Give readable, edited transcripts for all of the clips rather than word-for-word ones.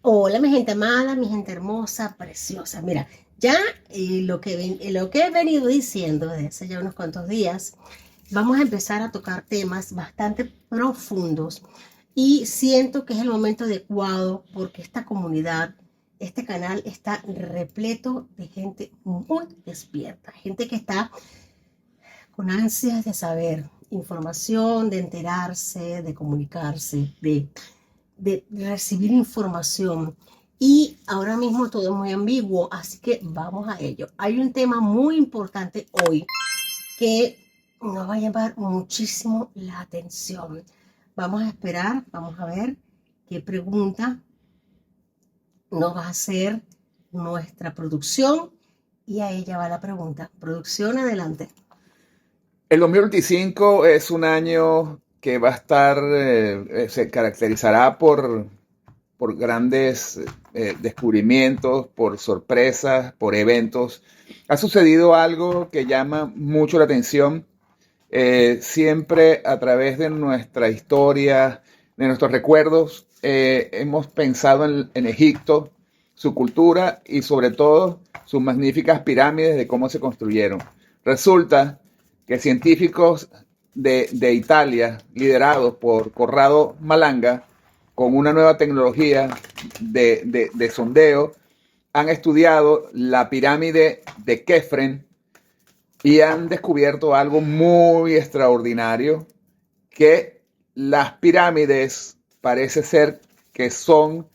Hola, mi gente amada, mi gente hermosa, preciosa. Mira, ya lo que he venido diciendo desde hace ya unos cuantos días, vamos a empezar a tocar temas bastante profundos y siento que es el momento adecuado porque esta comunidad, este canal está repleto de gente muy despierta, gente que está con ansias de saber información, de enterarse, de comunicarse, de recibir información. Y ahora mismo todo es muy ambiguo, así que vamos a ello. Hay un tema muy importante hoy que nos va a llamar muchísimo la atención. Vamos a esperar, vamos a ver qué pregunta nos va a hacer nuestra producción y a ella va la pregunta. Producción, adelante. El 2025 es un año que va a estar, se caracterizará por grandes descubrimientos, por sorpresas, por eventos. Ha sucedido algo que llama mucho la atención. Siempre a través de nuestra historia, de nuestros recuerdos, hemos pensado en Egipto, su cultura y sobre todo sus magníficas pirámides de cómo se construyeron. Resulta que científicos de Italia, liderados por Corrado Malanga, con una nueva tecnología de sondeo, han estudiado la pirámide de Kefren y han descubierto algo muy extraordinario, que las pirámides parece ser que son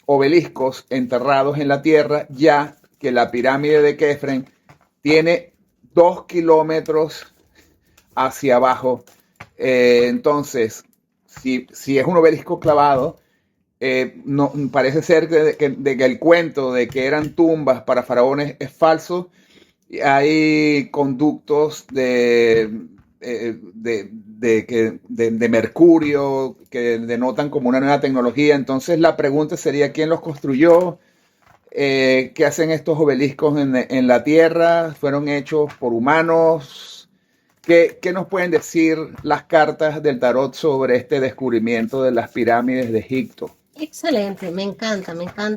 obeliscos enterrados en la tierra, ya que la pirámide de Kefren tiene 2 kilómetros hacia abajo. Entonces, si es un obelisco clavado, no, parece ser de que el cuento de que eran tumbas para faraones es falso. Hay conductos de mercurio que denotan como una nueva tecnología. Entonces la pregunta sería, ¿quién los construyó? ¿Qué hacen estos obeliscos en la Tierra? ¿Fueron hechos por humanos? ¿Qué nos pueden decir las cartas del tarot sobre este descubrimiento de las pirámides de Egipto? Excelente, me encanta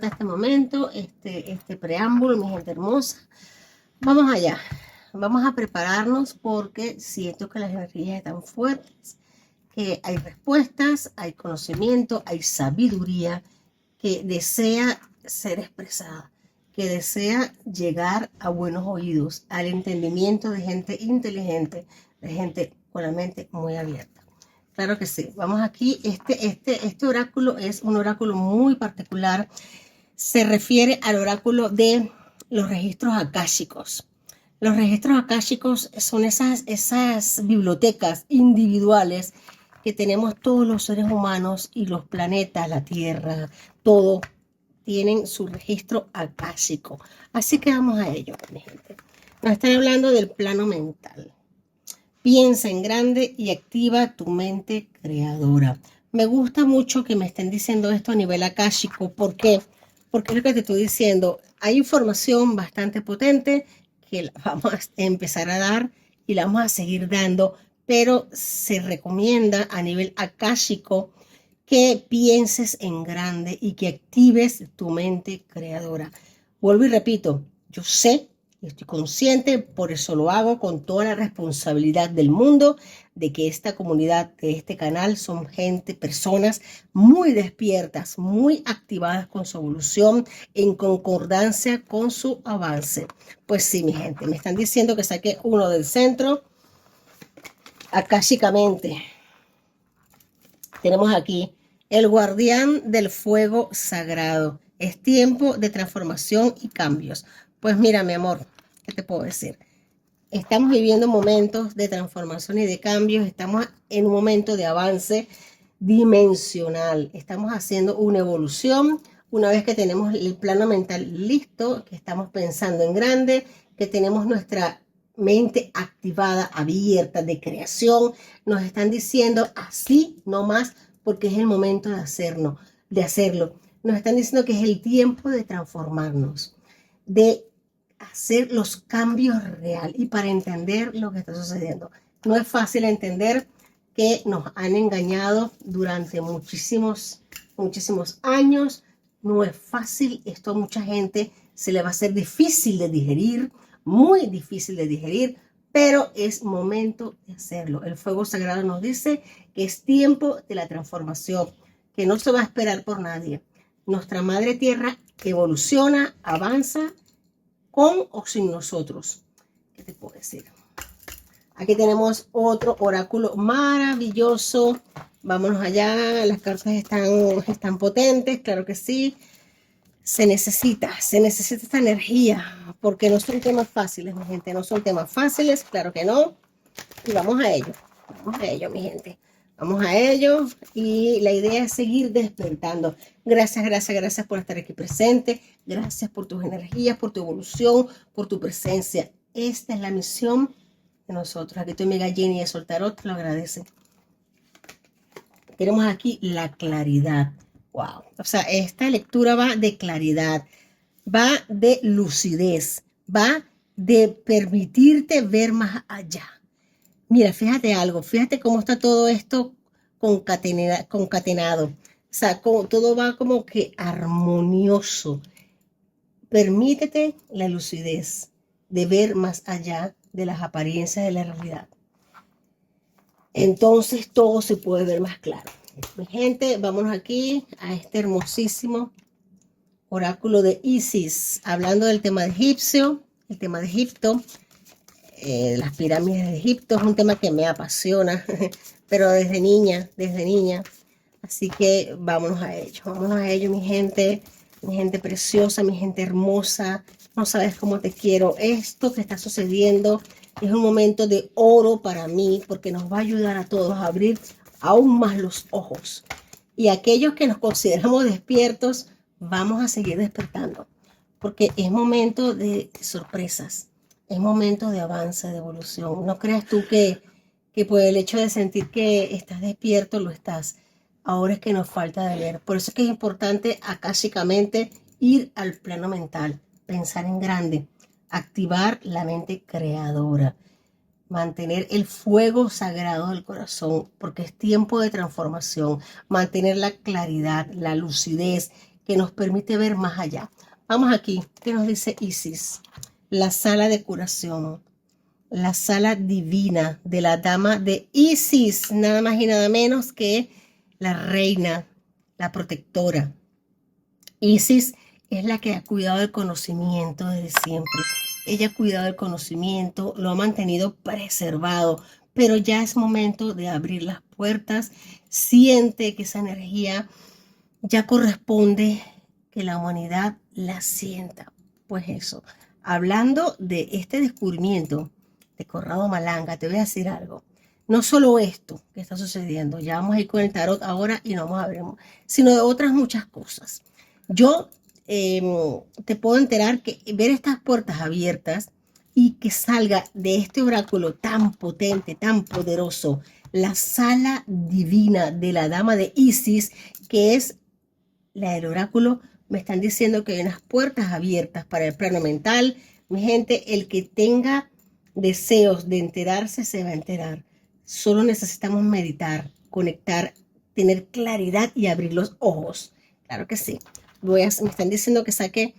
este momento, este preámbulo, mi gente hermosa. Vamos allá, vamos a prepararnos porque siento que las energías están fuertes, que hay respuestas, hay conocimiento, hay sabiduría que desea ser expresada, que desea llegar a buenos oídos, al entendimiento de gente inteligente, de gente con la mente muy abierta. Claro que sí, vamos aquí, este oráculo es un oráculo muy particular, se refiere al oráculo de los registros akáshicos. Los registros akáshicos son esas bibliotecas individuales que tenemos todos los seres humanos y los planetas, la Tierra, todo tienen su registro akáshico. Así que vamos a ello, mi gente. Nos están hablando del plano mental. Piensa en grande y activa tu mente creadora. Me gusta mucho que me estén diciendo esto a nivel akáshico. ¿Por qué? Porque es lo que te estoy diciendo. Hay información bastante potente que la vamos a empezar a dar y la vamos a seguir dando, pero se recomienda a nivel akáshico que pienses en grande y que actives tu mente creadora. Vuelvo y repito, yo sé, estoy consciente, por eso lo hago con toda la responsabilidad del mundo, de que esta comunidad, de este canal, son gente, personas muy despiertas, muy activadas con su evolución, en concordancia con su avance. Pues sí, mi gente, me están diciendo que saqué uno del centro, akáshicamente. Tenemos aquí el guardián del fuego sagrado. Es tiempo de transformación y cambios. Pues mira, mi amor, ¿qué te puedo decir? Estamos viviendo momentos de transformación y de cambios. Estamos en un momento de avance dimensional. Estamos haciendo una evolución. Una vez que tenemos el plano mental listo, que estamos pensando en grande, que tenemos nuestra mente activada, abierta, de creación, nos están diciendo así no más, porque es el momento de hacerlo. Nos están diciendo que es el tiempo de transformarnos, de hacer los cambios reales y para entender lo que está sucediendo. No es fácil entender que nos han engañado durante muchísimos años, no es fácil. Esto a mucha gente se le va a hacer difícil de digerir, muy difícil de digerir, pero es momento de hacerlo. El fuego sagrado nos dice que es tiempo de la transformación, que no se va a esperar por nadie. Nuestra madre tierra evoluciona, avanza con o sin nosotros. ¿Qué te puedo decir? Aquí tenemos otro oráculo maravilloso. Vámonos allá, las cartas están potentes, claro que sí. Se necesita esta energía, porque no son temas fáciles, mi gente, no son temas fáciles, claro que no. Y vamos a ello, mi gente. Vamos a ello y la idea es seguir despertando. Gracias, gracias, gracias por estar aquí presente. Gracias por tus energías, por tu evolución, por tu presencia. Esta es la misión de nosotros. Aquí tu amiga Jenny de Soltarot te lo agradece. Tenemos aquí la claridad. Wow. O sea, esta lectura va de claridad, va de lucidez, va de permitirte ver más allá. Mira, fíjate algo, fíjate cómo está todo esto concatenado. O sea, todo va como que armonioso. Permítete la lucidez de ver más allá de las apariencias de la realidad. Entonces todo se puede ver más claro. Mi gente, vámonos aquí a este hermosísimo oráculo de Isis, hablando del tema egipcio, el tema de Egipto. Las pirámides de Egipto es un tema que me apasiona, pero desde niña. Así que vámonos a ello, mi gente preciosa, mi gente hermosa. No sabes cómo te quiero. Esto que está sucediendo es un momento de oro para mí, porque nos va a ayudar a todos a abrir aún más los ojos. Y aquellos que nos consideramos despiertos, vamos a seguir despertando, porque es momento de sorpresas. Es momento de avance, de evolución. No creas tú que por el hecho de sentir que estás despierto, lo estás. Ahora es que nos falta de ver. Por eso es que es importante akáshicamente ir al plano mental, pensar en grande, activar la mente creadora, mantener el fuego sagrado del corazón, porque es tiempo de transformación, mantener la claridad, la lucidez que nos permite ver más allá. Vamos aquí, ¿qué nos dice Isis? La sala de curación, la sala divina de la dama de Isis, nada más y nada menos que la reina, la protectora. Isis es la que ha cuidado del conocimiento desde siempre. Ella ha cuidado del conocimiento, lo ha mantenido preservado, pero ya es momento de abrir las puertas. Siente que esa energía ya corresponde que la humanidad la sienta. Pues eso. Hablando de este descubrimiento de Corrado Malanga, te voy a decir algo. No solo esto que está sucediendo, ya vamos a ir con el tarot ahora y no vamos a ver, sino de otras muchas cosas. Yo te puedo enterar que ver estas puertas abiertas y que salga de este oráculo tan potente, tan poderoso, la sala divina de la dama de Isis, que es la del oráculo, me están diciendo que hay unas puertas abiertas para el plano mental. Mi gente, el que tenga deseos de enterarse, se va a enterar. Solo necesitamos meditar, conectar, tener claridad y abrir los ojos. Claro que sí. Me están diciendo que saque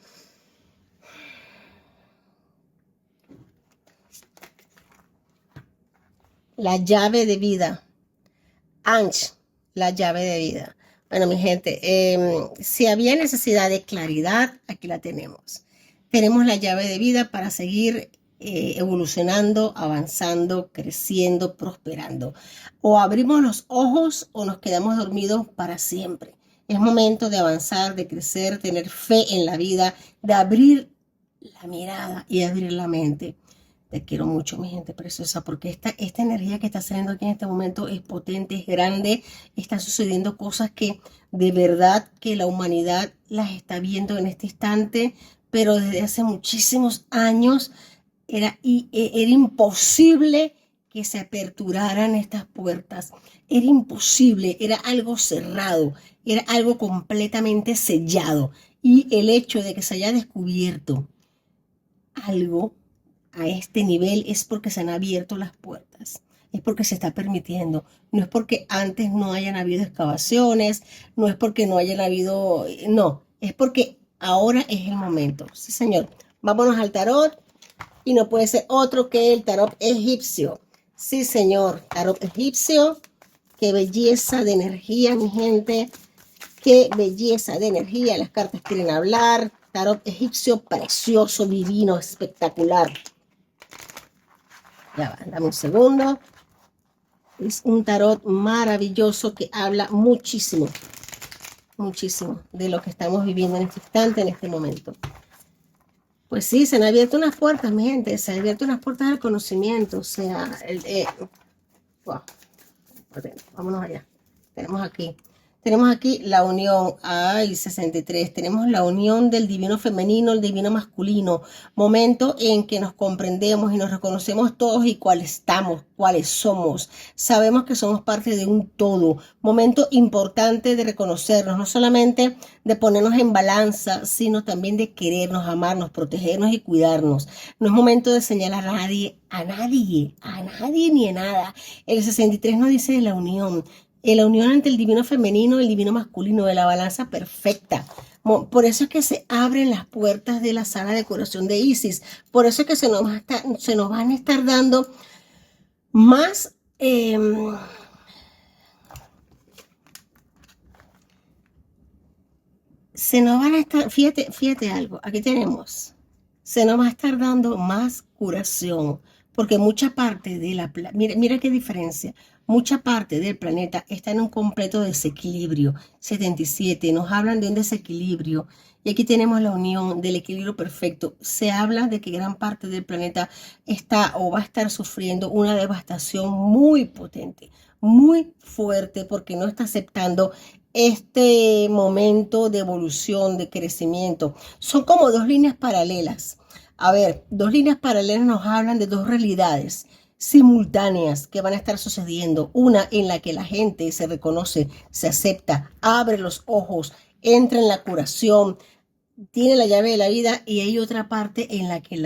la llave de vida. Anch, la llave de vida. Bueno, mi gente, si había necesidad de claridad, aquí la tenemos. Tenemos la llave de vida para seguir evolucionando, avanzando, creciendo, prosperando. O abrimos los ojos o nos quedamos dormidos para siempre. Es momento de avanzar, de crecer, tener fe en la vida, de abrir la mirada y abrir la mente. Te quiero mucho, mi gente preciosa, porque esta energía que está saliendo aquí en este momento es potente, es grande. Están sucediendo cosas que de verdad que la humanidad las está viendo en este instante, pero desde hace muchísimos años era imposible que se aperturaran estas puertas. Era imposible, era algo cerrado, era algo completamente sellado. Y el hecho de que se haya descubierto algo a este nivel es porque se han abierto las puertas, es porque se está permitiendo, no es porque antes no hayan habido excavaciones, no es porque no hayan habido, no, Es porque ahora es el momento. Sí, señor. Vámonos al tarot. Y no puede ser otro que el tarot egipcio. Sí, señor. Tarot egipcio. Qué belleza de energía, mi gente. Qué belleza de energía. Las cartas quieren hablar. Tarot egipcio precioso, divino, espectacular. Ya va, dame un segundo. Es un tarot maravilloso que habla muchísimo, muchísimo de lo que estamos viviendo en este instante, en este momento. Pues sí, se han abierto unas puertas, mi gente, se han abierto unas puertas del conocimiento, o sea, wow, vámonos allá. Tenemos aquí la unión, ay, 63, tenemos la unión del divino femenino, el divino masculino, momento en que nos comprendemos y nos reconocemos todos y cuáles estamos, cuáles somos. Sabemos que somos parte de un todo, momento importante de reconocernos, no solamente de ponernos en balanza, sino también de querernos, amarnos, protegernos y cuidarnos. No es momento de señalar a nadie, ni a nada. El 63 nos dice de la unión entre el divino femenino y el divino masculino, de la balanza perfecta. Por eso es que se abren las puertas de la sala de curación de Isis. Por eso es que se nos van a estar dando más... se nos van a estar, fíjate algo, aquí tenemos, se nos va a estar dando más curación, porque mucha parte de la, mira qué diferencia, mucha parte del planeta está en un completo desequilibrio. 77, nos hablan de un desequilibrio, y aquí tenemos la unión del equilibrio perfecto. Se habla de que gran parte del planeta está o va a estar sufriendo una devastación muy potente, muy fuerte, porque no está aceptando este momento de evolución, de crecimiento. Son como dos líneas paralelas. A ver, dos líneas paralelas nos hablan de dos realidades simultáneas que van a estar sucediendo. Una en la que la gente se reconoce, se acepta, abre los ojos, entra en la curación, tiene la llave de la vida, y hay otra parte en la que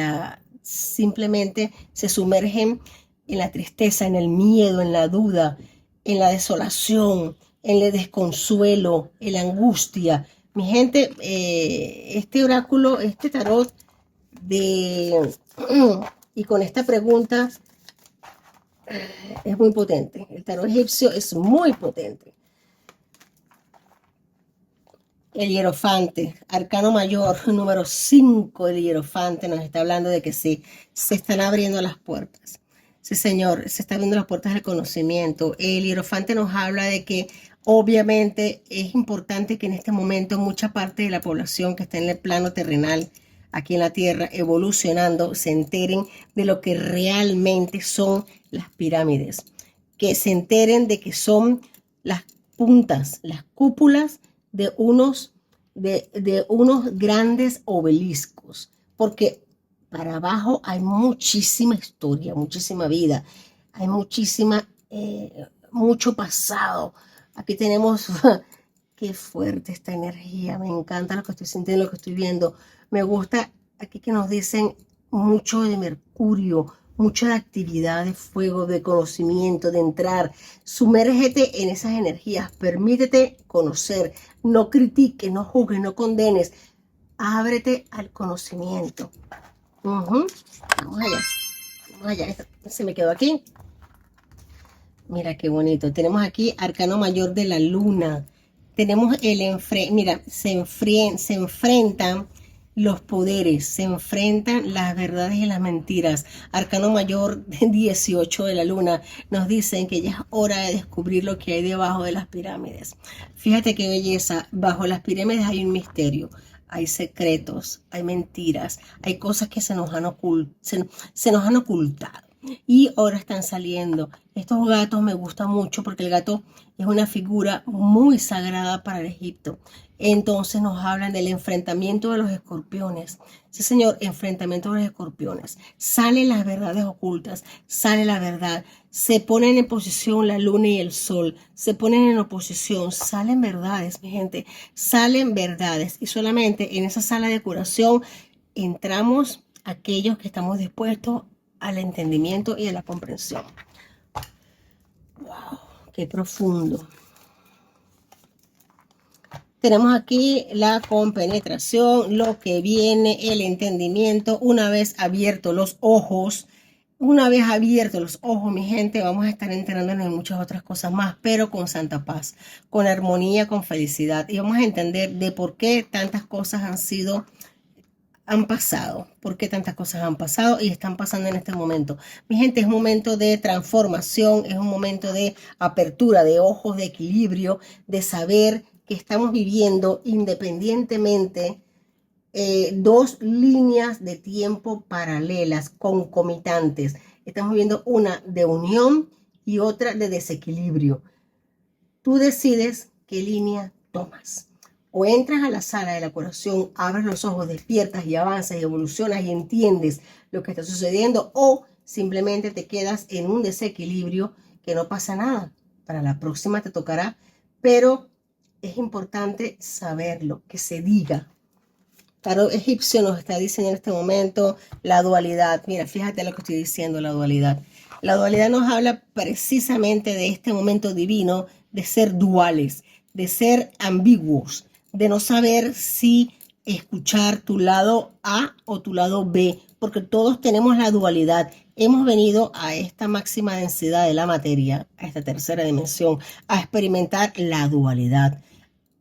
simplemente se sumergen en la tristeza, en el miedo, en la duda, en la desolación, en el desconsuelo, en la angustia. Mi gente, este oráculo, este tarot y con esta pregunta es muy potente. El tarot egipcio es muy potente. El hierofante, arcano mayor, número 5 del hierofante, nos está hablando de que sí, se están abriendo las puertas. Sí, señor, se están abriendo las puertas del conocimiento. El hierofante nos habla de que obviamente es importante que en este momento mucha parte de la población que está en el plano terrenal, aquí en la Tierra, evolucionando, se enteren de lo que realmente son las pirámides. Que se enteren de que son las puntas, las cúpulas de unos grandes obeliscos, porque para abajo hay muchísima historia, muchísima vida, hay mucho pasado. Aquí tenemos, qué fuerte esta energía, me encanta lo que estoy sintiendo, lo que estoy viendo. Me gusta aquí que nos dicen mucho de Mercurio, mucha de actividad de fuego, de conocimiento, de entrar. Sumérgete en esas energías, permítete conocer, no critiques, no juzgues, no condenes, ábrete al conocimiento. Vamos allá, esto se me quedó aquí. Mira qué bonito, tenemos aquí arcano mayor de la luna, tenemos mira, se enfrentan los poderes, se enfrentan las verdades y las mentiras. Arcano mayor 18 de la luna nos dicen que ya es hora de descubrir lo que hay debajo de las pirámides. Fíjate qué belleza, bajo las pirámides hay un misterio, hay secretos, hay mentiras, hay cosas que se nos han ocultado. Y ahora están saliendo. Estos gatos me gustan mucho porque el gato es una figura muy sagrada para el Egipto. Entonces nos hablan del enfrentamiento de los escorpiones. Sí, señor, enfrentamiento de los escorpiones. Salen las verdades ocultas, sale la verdad. Se ponen en posición la luna y el sol. Se ponen en oposición. Salen verdades, mi gente. Salen verdades. Y solamente en esa sala de curación entramos aquellos que estamos dispuestos al entendimiento y a la comprensión. Wow, qué profundo. Tenemos aquí la compenetración, lo que viene, el entendimiento. Una vez abiertos los ojos, mi gente, vamos a estar enterándonos en muchas otras cosas más, pero con santa paz, con armonía, con felicidad. Y vamos a entender de por qué tantas cosas han pasado, por qué tantas cosas han pasado y están pasando en este momento. Mi gente, es un momento de transformación, es un momento de apertura de ojos, de equilibrio, de saber que estamos viviendo independientemente dos líneas de tiempo paralelas, concomitantes. Estamos viendo una de unión y otra de desequilibrio. Tú decides qué línea tomas. O entras a la sala de la curación, abres los ojos, despiertas y avanzas y evolucionas y entiendes lo que está sucediendo, o simplemente te quedas en un desequilibrio que no pasa nada. Para la próxima te tocará, pero es importante saberlo, que se diga. Tarot egipcio nos está diciendo en este momento la dualidad. Mira, fíjate lo que estoy diciendo, la dualidad. La dualidad nos habla precisamente de este momento divino de ser duales, de ser ambiguos, de no saber si escuchar tu lado A o tu lado B, porque todos tenemos la dualidad. Hemos venido a esta máxima densidad de la materia, a esta tercera dimensión, a experimentar la dualidad,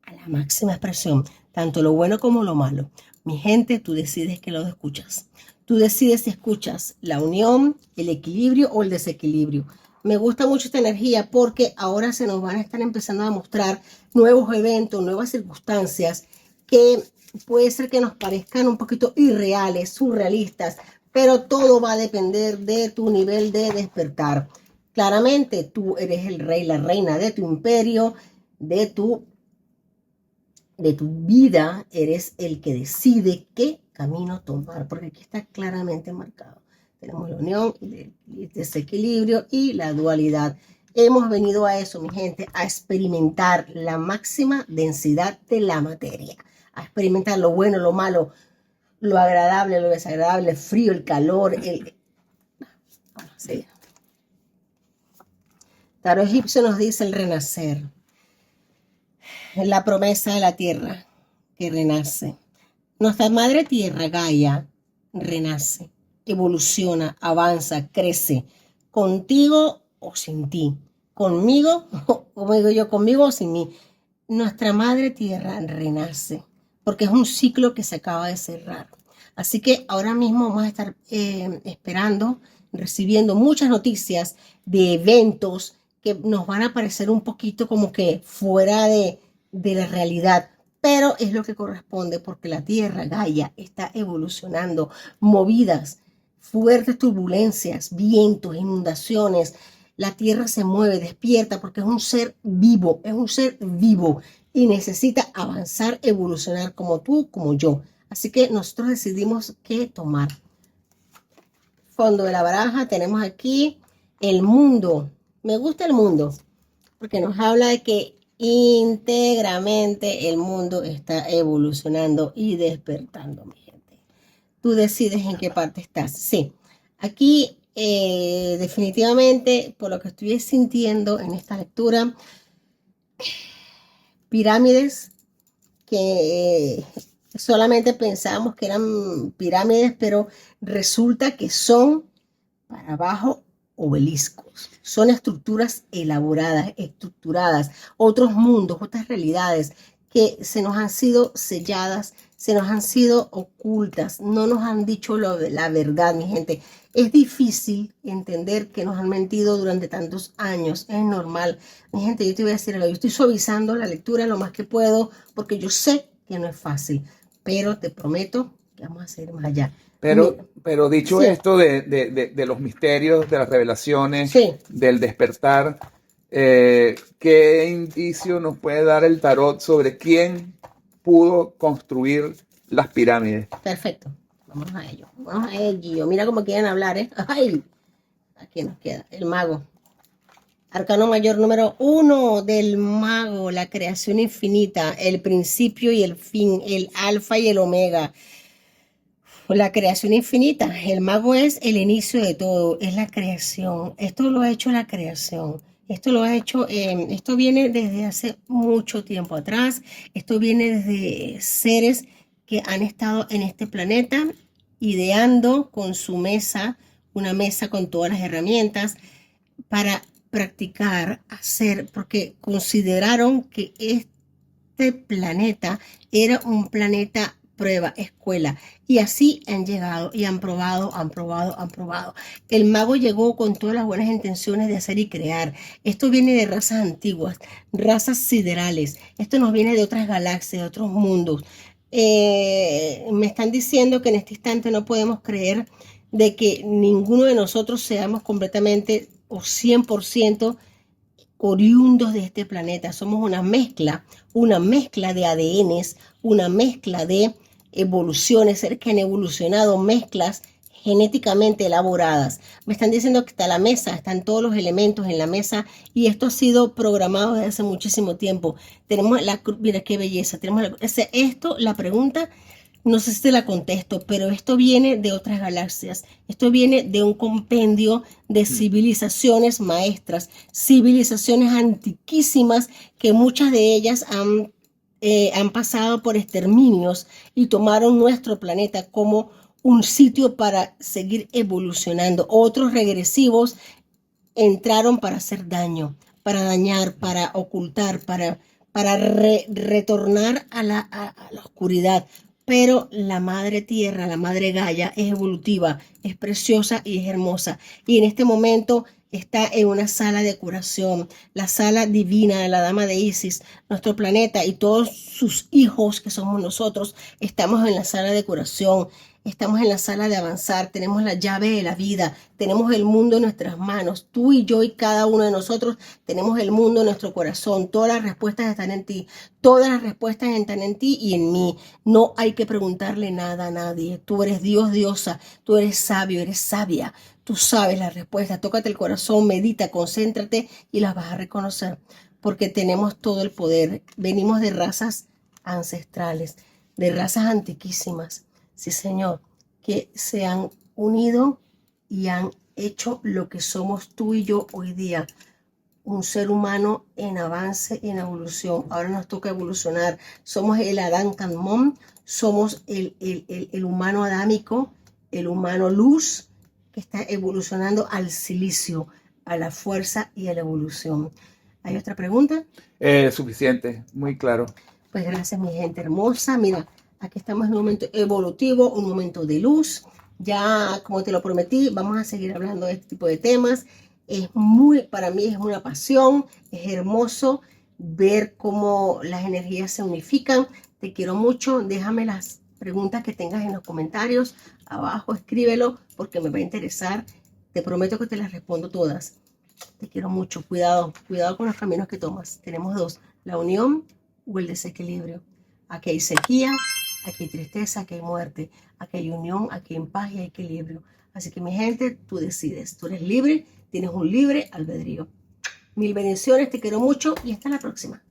a la máxima expresión, tanto lo bueno como lo malo. Mi gente, tú decides qué lado escuchas. Tú decides si escuchas la unión, el equilibrio o el desequilibrio. Me gusta mucho esta energía porque ahora se nos van a estar empezando a mostrar nuevos eventos, nuevas circunstancias que puede ser que nos parezcan un poquito irreales, surrealistas, pero todo va a depender de tu nivel de despertar. Claramente tú eres el rey, la reina de tu imperio, de tu vida, eres el que decide qué camino tomar, porque aquí está claramente marcado. Tenemos la unión, el desequilibrio y la dualidad. Hemos venido a eso, mi gente, a experimentar la máxima densidad de la materia, a experimentar lo bueno, lo malo, lo agradable, lo desagradable, el frío, el calor, Vamos a seguir. Tarot egipcio nos dice el renacer, la promesa de la tierra que renace. Nuestra madre tierra, Gaia, renace, evoluciona, avanza, crece, contigo o sin ti, conmigo, como digo yo, conmigo o sin mí. Nuestra madre tierra renace, porque es un ciclo que se acaba de cerrar. Así que ahora mismo vamos a estar esperando, recibiendo muchas noticias de eventos que nos van a parecer un poquito como que fuera de la realidad, pero es lo que corresponde porque la Tierra, Gaia, está evolucionando, movidas, fuertes turbulencias, vientos, inundaciones. La Tierra se mueve, despierta porque es un ser vivo y necesita avanzar, evolucionar como tú, como yo. Así que nosotros decidimos qué tomar. Fondo de la baraja tenemos aquí el mundo. Me gusta el mundo porque nos habla de que íntegramente el mundo está evolucionando y despertando, mi gente. Tú decides en qué parte estás. Sí, aquí definitivamente, por lo que estoy sintiendo en esta lectura, pirámides que solamente pensábamos que eran pirámides, pero resulta que son para abajo obeliscos. Son estructuras elaboradas, estructuradas, otros mundos, otras realidades que se nos han sido selladas, se nos han sido ocultas, no nos han dicho la verdad, mi gente. Es difícil entender que nos han mentido durante tantos años, es normal. Mi gente, yo te voy a decir algo, yo estoy suavizando la lectura lo más que puedo porque yo sé que no es fácil, pero te prometo que vamos a seguir más allá. Pero dicho Sí. esto de los misterios, de las revelaciones, Sí. del despertar, ¿qué indicio nos puede dar el tarot sobre quién pudo construir las pirámides? Perfecto. Vamos a ello. Vamos a ello. Mira cómo quieren hablar, ¿eh? ¡Ay! Aquí nos queda el mago. Arcano mayor número 1 del mago, la creación infinita, el principio y el fin, el alfa y el omega. La creación infinita. El mago es el inicio de todo, es la creación. Esto lo ha hecho la creación. Esto lo ha hecho, esto viene desde hace mucho tiempo atrás. Esto viene desde seres que han estado en este planeta ideando con su mesa, una mesa con todas las herramientas para practicar, hacer, porque consideraron que este planeta era un planeta prueba, escuela, y así han llegado y han probado, han probado, han probado. El mago llegó con todas las buenas intenciones de hacer y crear. Esto viene de razas antiguas, razas siderales. Esto nos viene de otras galaxias, de otros mundos. Me están diciendo que en este instante no podemos creer de que ninguno de nosotros seamos completamente o 100% oriundos de este planeta. Somos una mezcla de ADNs, una mezcla de evoluciones, seres que han evolucionado, mezclas genéticamente elaboradas. Me están diciendo que está la mesa, están todos los elementos en la mesa y esto ha sido programado desde hace muchísimo tiempo. Tenemos la, mira qué belleza, tenemos la pregunta, no sé si te la contesto, pero esto viene de otras galaxias. Esto viene de un compendio de civilizaciones maestras, civilizaciones antiquísimas que muchas de ellas han pasado por exterminios y tomaron nuestro planeta como un sitio para seguir evolucionando. Otros regresivos entraron para hacer daño, para dañar, para ocultar, para retornar a la oscuridad. Pero la madre tierra, la madre Gaia es evolutiva, es preciosa y es hermosa. Y en este momento está en una sala de curación, la sala divina de la Dama de Isis, nuestro planeta y todos sus hijos que somos nosotros, estamos en la sala de curación. Estamos en la sala de avanzar, tenemos la llave de la vida, tenemos el mundo en nuestras manos, tú y yo y cada uno de nosotros tenemos el mundo en nuestro corazón, todas las respuestas están en ti, todas las respuestas están en ti y en mí, no hay que preguntarle nada a nadie, tú eres Dios, diosa, tú eres sabio, eres sabia, tú sabes la respuesta, tócate el corazón, medita, concéntrate y las vas a reconocer, porque tenemos todo el poder, venimos de razas ancestrales, de razas antiquísimas. Sí, Señor, que se han unido y han hecho lo que somos tú y yo hoy día. Un ser humano en avance, en evolución. Ahora nos toca evolucionar. Somos el Adán Kadmon, somos el humano adámico, el humano luz, que está evolucionando al silicio, a la fuerza y a la evolución. ¿Hay otra pregunta? Suficiente, muy claro. Pues gracias, mi gente hermosa. Mira, aquí estamos en un momento evolutivo, un momento de luz. Ya, como te lo prometí, vamos a seguir hablando de este tipo de temas. Para mí es una pasión, es hermoso ver cómo las energías se unifican. Te quiero mucho. Déjame las preguntas que tengas en los comentarios. Abajo, escríbelo porque me va a interesar. Te prometo que te las respondo todas. Te quiero mucho. Cuidado, cuidado con los caminos que tomas. Tenemos dos, la unión o el desequilibrio. Aquí hay sequía, aquí hay tristeza, aquí hay muerte, aquí hay unión, aquí hay paz y hay equilibrio. Así que mi gente, tú decides, tú eres libre, tienes un libre albedrío. Mil bendiciones, te quiero mucho y hasta la próxima.